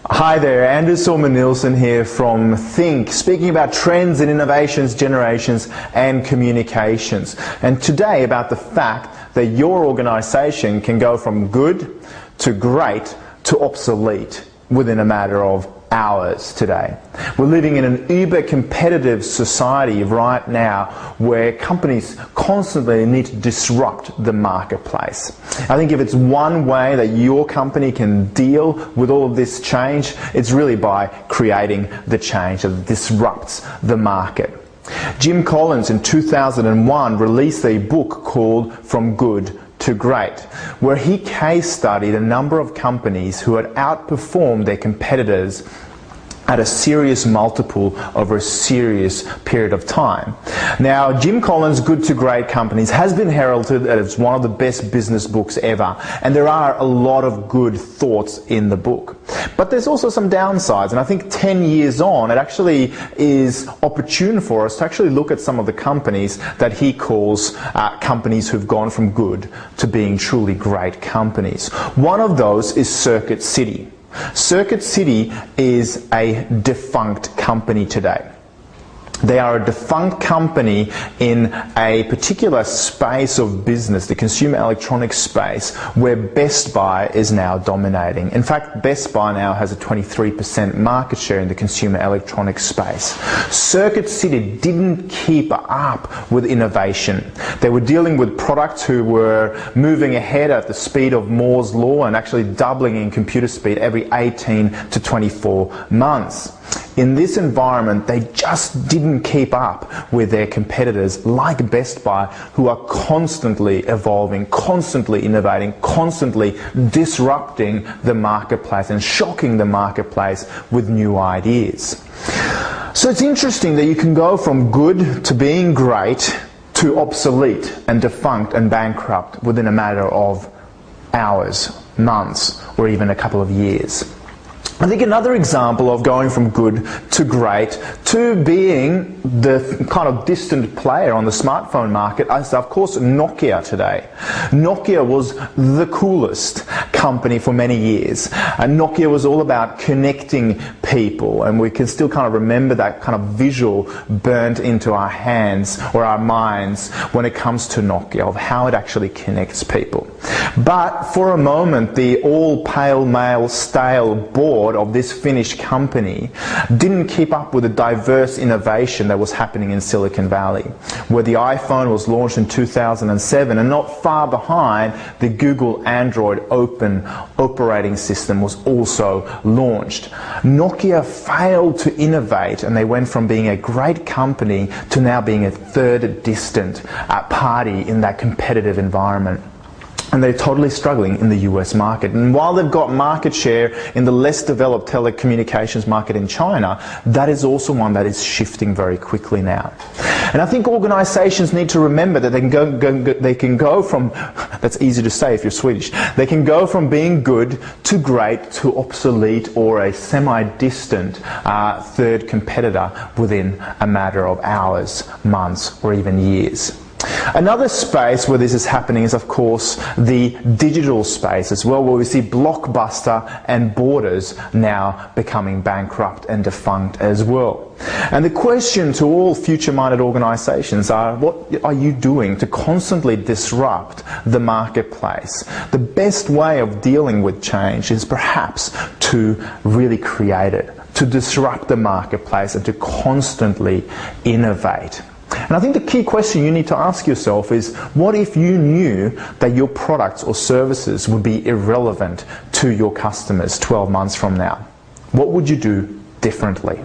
Hi there, Andrew Sorman-Nilsson here from Think, speaking about trends and innovations, generations and communications. And today about the fact that your organisation can go from good to great to obsolete within a matter of hours today. We're living in an uber competitive society right now where companies constantly need to disrupt the marketplace. I think if it's one way that your company can deal with all of this change, it's really by creating the change that disrupts the market. Jim Collins in 2001 released a book called From Good to Great, where he case studied a number of companies who had outperformed their competitors at a serious multiple over a serious period of time. Now, Jim Collins' Good to Great Companies has been heralded as one of the best business books ever, and there are a lot of good thoughts in the book. But there's also some downsides, and I think 10 years on, it actually is opportune for us to actually look at some of the companies that he calls companies who've gone from good to being truly great companies. One of those is Circuit City. Circuit City is a defunct company today. They are a defunct company in a particular space of business, the consumer electronics space, where Best Buy is now dominating. In fact, Best Buy now has a 23% market share in the consumer electronics space. Circuit City didn't keep up with innovation. They were dealing with products who were moving ahead at the speed of Moore's law and actually doubling in computer speed every 18 to 24 months. In this environment, they just didn't keep up with their competitors like Best Buy, who are constantly evolving, constantly innovating, constantly disrupting the marketplace and shocking the marketplace with new ideas. So it's interesting that you can go from good to being great to obsolete and defunct and bankrupt within a matter of hours, months, or even a couple of years. I think another example of going from good to great to being the kind of distant player on the smartphone market is, of course, Nokia today. Nokia was the coolest company for many years. And Nokia was all about connecting people, and we can still kind of remember that kind of visual burnt into our hands or our minds when it comes to Nokia, of how it actually connects people. But for a moment, the all pale male stale board of this Finnish company didn't keep up with the diverse innovation that was happening in Silicon Valley, where the iPhone was launched in 2007, and not far behind, the Google Android Open operating system was also launched. Nokia failed to innovate, and they went from being a great company to now being a third distant party in that competitive environment. And they're totally struggling in the US market. And while they've got market share in the less developed telecommunications market in China, that is also one that is shifting very quickly now. And I think organizations need to remember that they can go from, that's easy to say if you're Swedish, they can go from being good to great to obsolete or a semi-distant third competitor within a matter of hours, months, or even years. Another space where this is happening is, of course, the digital space as well, where we see Blockbuster and Borders now becoming bankrupt and defunct as well. And the question to all future-minded organizations are, what are you doing to constantly disrupt the marketplace? The best way of dealing with change is perhaps to really create it, to disrupt the marketplace and to constantly innovate. And I think the key question you need to ask yourself is, what if you knew that your products or services would be irrelevant to your customers 12 months from now? What would you do differently?